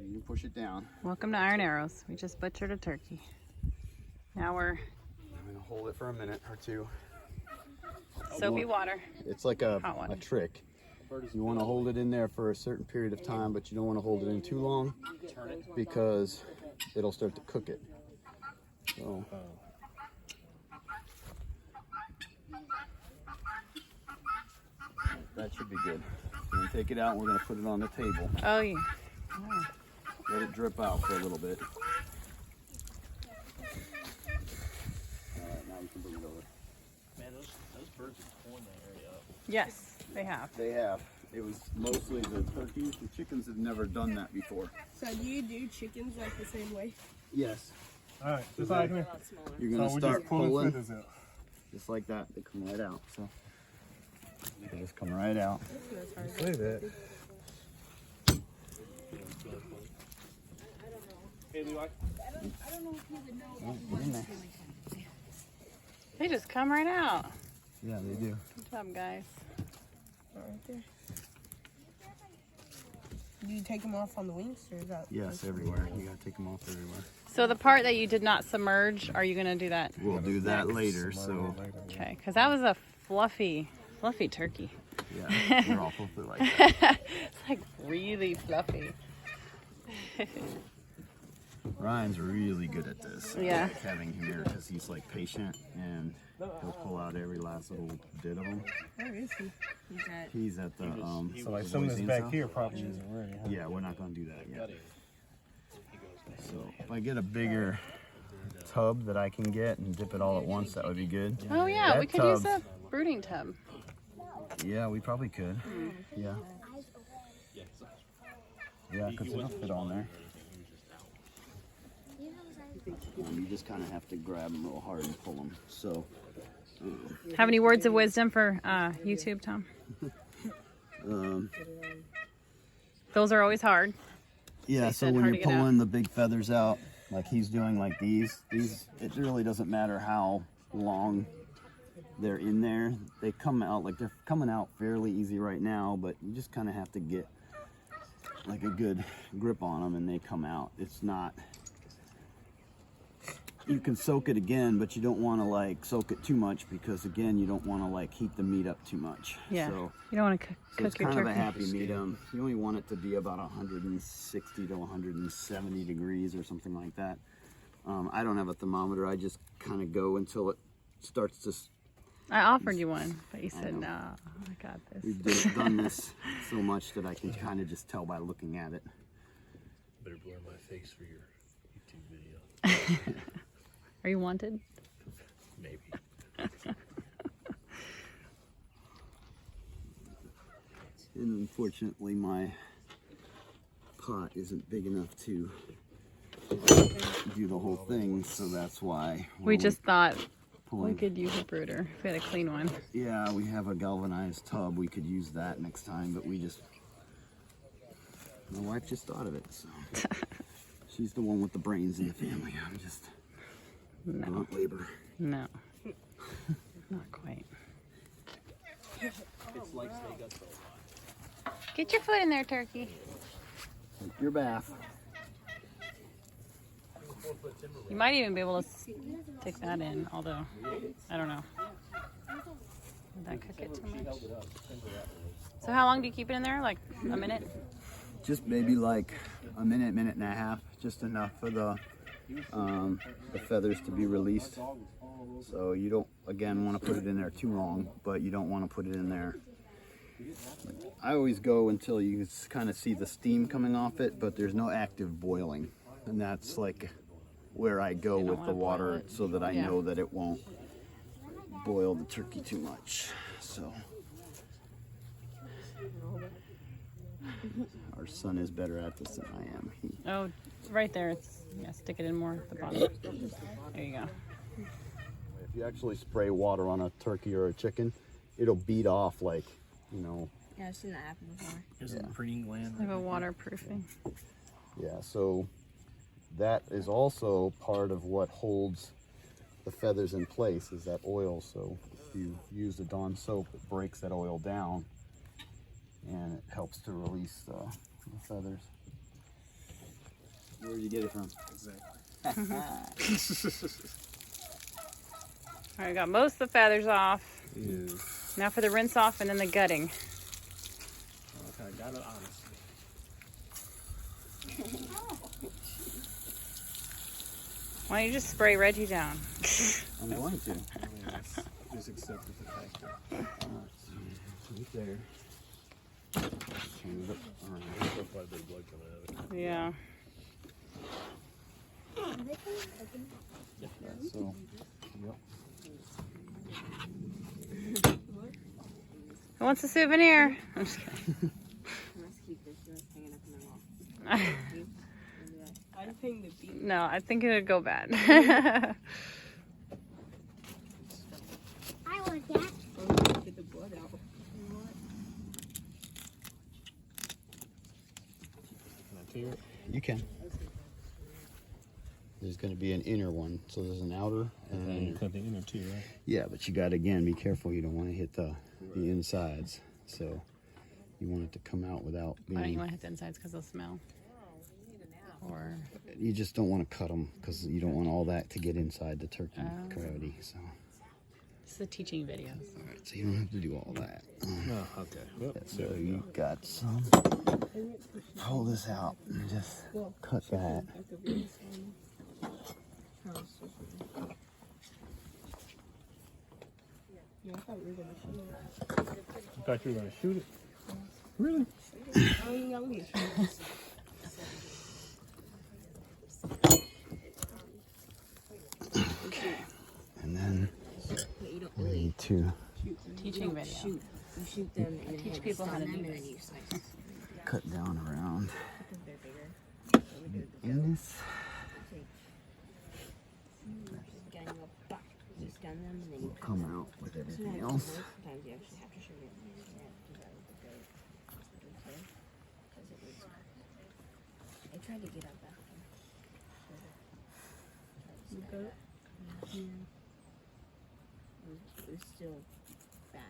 You can push it down. Welcome to Iron Arrows. We just butchered a turkey. Now we're... I'm gonna hold it for a minute or two. Soapy water. It's like a trick. You want to hold it in there for a certain period of time, but you don't want to hold it in too long because it'll start to cook it. So. That should be good. We're going to take it out and we're going to put it on the table. Oh, yeah. Oh. Let it drip out for a little bit. Alright, now you can bring it over. Man, those birds have torn that area up. Yes, they have. They have. It was mostly the turkeys. The chickens have never done that before. So do you do chickens like the same way? Yes. Alright, just like me. You're going to start pulling. Just like that. They come right out. So they just come right out. Say that. Hey, Levi. I don't know if you would know. Oh, get in there. They just come right out. Yeah, they do. Good job, guys. Right there. Do you take them off on the wings, or is that? Yes, everywhere. You gotta take them off everywhere. So the part that you did not submerge, are you going to do that? We'll do that later. So Okay, because that was a fluffy turkey. yeah, they're all fluffy like that. It's like really fluffy. Ryan's really good at this. Yeah. Like having him here because he's like patient and he'll pull out every last little bit of them. Where is he? He's at the So like the some of this Boise back South. here probably isn't ready. Huh? Yeah, we're not gonna do that yet. So if I get a bigger tub that I can get and dip it all at once, that would be good. Oh yeah, That we could use a tub- brooding tub. Yeah, we probably could. Yeah. Yeah, because it'll fit on there. You just kind of have to grab them real hard and pull them. So. Have any words of wisdom for YouTube, Tom? Those are always hard. Yeah, They so said when hard you're to get out. pulling the big feathers out, like he's doing like these, it really doesn't matter how long they're in there. They come out, like they're coming out fairly easy right now, but you just kind of have to get like a good grip on them and they come out. It's not, you can soak it again, but you don't want to like soak it too much because again, you don't want to like heat the meat up too much. Yeah. So, You don't want to so cook it's your kind turkey. of a happy medium. You only want it to be about 160 to 170 degrees or something like that. I don't have a thermometer. I just kind of go until it starts to. I offered you one, but you said know. no. I got this. We've done this so much that I can kind of just tell by looking at it. Better blur my face for your YouTube video. Are you wanted? Maybe. And unfortunately, my pot isn't big enough to do the whole thing, so that's why. We just thought we pulling. could use a brooder if we had a clean one. Yeah, we have a galvanized tub. We could use that next time, but we just. My wife just thought of it, so. She's the one with the brains in the family. I'm just. No, Not labor. no, not quite. It's like they got so hot. Get your foot in there, turkey. Take your bath. You might even be able to stick that in, although I don't know. Would that cook it too much? So how long do you keep it in there? Like a minute? Just maybe like a minute, minute and a half, just enough for the feathers to be released. So you don't, again, want to put it in there too long, but you don't want to put it in there. I always go until you kind of see the steam coming off it, but there's no active boiling. And that's like where I go You don't with wanna the boil water it. so that I Yeah. know that it won't boil the turkey too much. So our son is better at this than I am. Oh, right there. It's yeah. Stick it in more at the bottom. There you go. If you actually spray water on a turkey or a chicken, it'll beat off like, you know. Yeah, I've seen that happen before. There's a breeding gland. Like a waterproofing. Yeah, so that is also part of what holds the feathers in place is that oil. So if you use the Dawn soap, it breaks that oil down and it helps to release the feathers. Where'd you get it from? Exactly. All right, got most of the feathers off. Yeah. Now for the rinse off and then the gutting. Okay, got it honestly. Why don't you just spray Reggie down? I'm going to. Just accept the fact that Right there. Turn it up around. there's quite a bit of blood coming out of it. Yeah. Yeah, so, yep. Who wants a souvenir? I'm just kidding. Let's keep this hanging up in the wall. I'd hang the beat. No, I think it would go bad. I want that. Get the blood out. Can I tear it? You can. There's going to be an inner one, so there's an outer and And an you cut the inner too, right? yeah, but you got to again be careful. You don't want to hit the insides, so you want it to come out without Why don't you being. want to hit the insides because they'll smell? Or You just don't want to cut them because you don't want all that to get inside the turkey Oh. cavity. So, this is a teaching video. all right, so you don't have to do all that. No, okay. Yep. So you got some. Pull this out and just cut that. Yeah, I thought we were gonna shoot it. You thought you were gonna shoot it? Really? I don't got me. And then You don't we really need to Teaching video. shoot. You shoot them and teach then people how to stun do them and this. then you slice. cut down around Because they're bigger. in this. Just getting up back. You stun them and then you Come out with everything Sometimes else. sometimes you actually have to shoot it. I tried to get up after. It was still bad.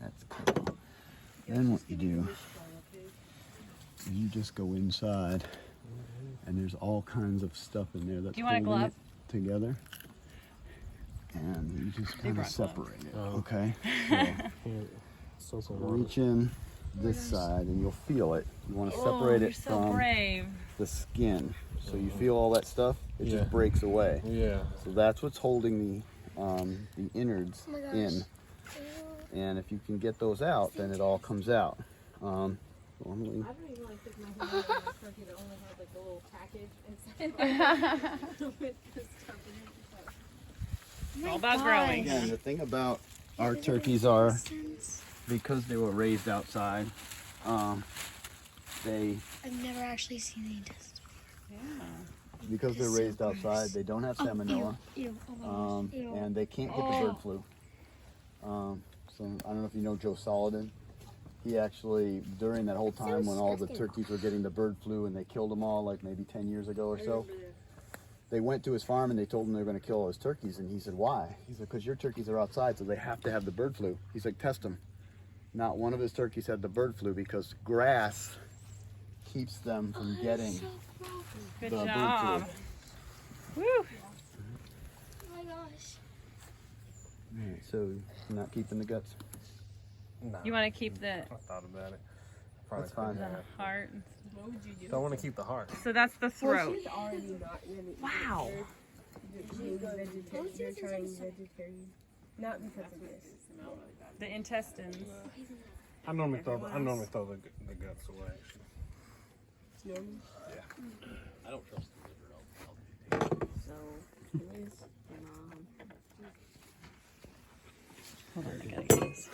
That's cool. Then what you do is you just go inside, and there's all kinds of stuff in there that's Do you want a holding glove? it together. And you just kind of brought gloves. separate it. Oh. Okay. So So reach in this side, and you'll feel it. You want to Oh, separate you're it so from brave. the skin, so you feel all that stuff. It Yeah. just breaks away. Yeah. So that's what's holding the innards Oh my gosh. in. And if you can get those out, then it all comes out. Normally, I don't even want to stick my hand in a turkey that only has like a little package inside with the stuff in it. It's like, All about growing. again, the thing about our turkeys are, because they were raised outside, they I've never actually seen the intestines. because they're That's so raised outside, gross. they don't have salmonella, Ew. Oh my gosh. Ew. and they can't get the bird flu. So I don't know if you know Joe Solidin. He actually, during that whole time when all the turkeys were getting the bird flu and they killed them all, like maybe 10 years ago or so, they went to his farm and they told him they were going to kill all his turkeys. And he said, why? He said, because your turkeys are outside, so they have to have the bird flu. He's like, test them. Not one of his turkeys had the bird flu because grass keeps them from getting Good the bird job. flu. Woo. Oh my gosh. Alright, so you're not keeping the guts? Nah, You want to keep the I thought about it. Probably That's fine. couldn't have. heart? What would you do? So I want to keep the heart. So that's the throat. She's already not really. Wow. She's vegetarian. You're trying vegetarian. Not because of this. The intestines. I normally throw the guts away. Actually. It's normal. Yeah. I don't trust the liver. So, Liz, your mom. Hold on, I gotta get this.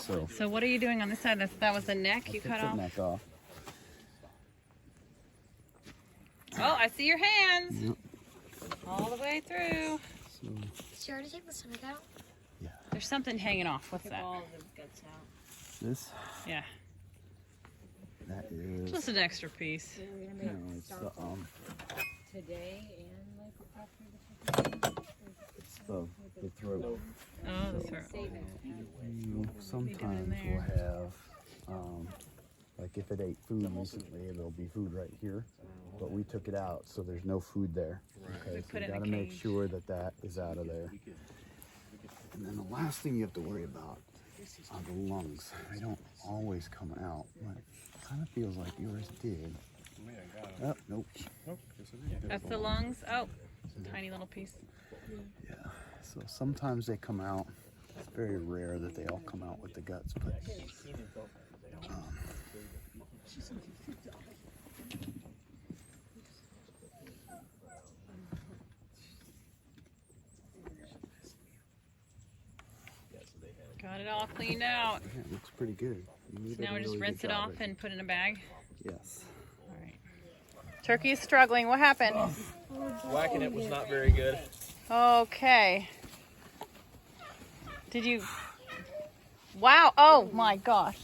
So So what are you doing on this side? That was the neck you take cut the off? neck off. Oh, I see your hands. Yep. All the way through. So, Did you already take the stomach out? There's something hanging off. What's Took that? all the guts out. this, Yeah. that is, Just an extra piece. no, it's the, today and like after it's the throat. Oh, the throat. You sometimes there? will have like if it ate food recently, it'll be food right here. But we took it out, so there's no food there. Okay, so put you it in a gotta make cage. sure that that is out of there. And then the last thing you have to worry about are the lungs. They don't always come out, but it kind of feels like yours did. Oh, nope. That's the lungs. Oh, tiny little piece. Yeah, so sometimes they come out. It's very rare that they all come out with the guts, but Got it all cleaned out. yeah, it looks pretty good. You Now we just rinse it off and put it in a bag. Yes. All right. Turkey is struggling. What happened? Whacking it was not very good. Okay. Did you? Wow. Oh my gosh.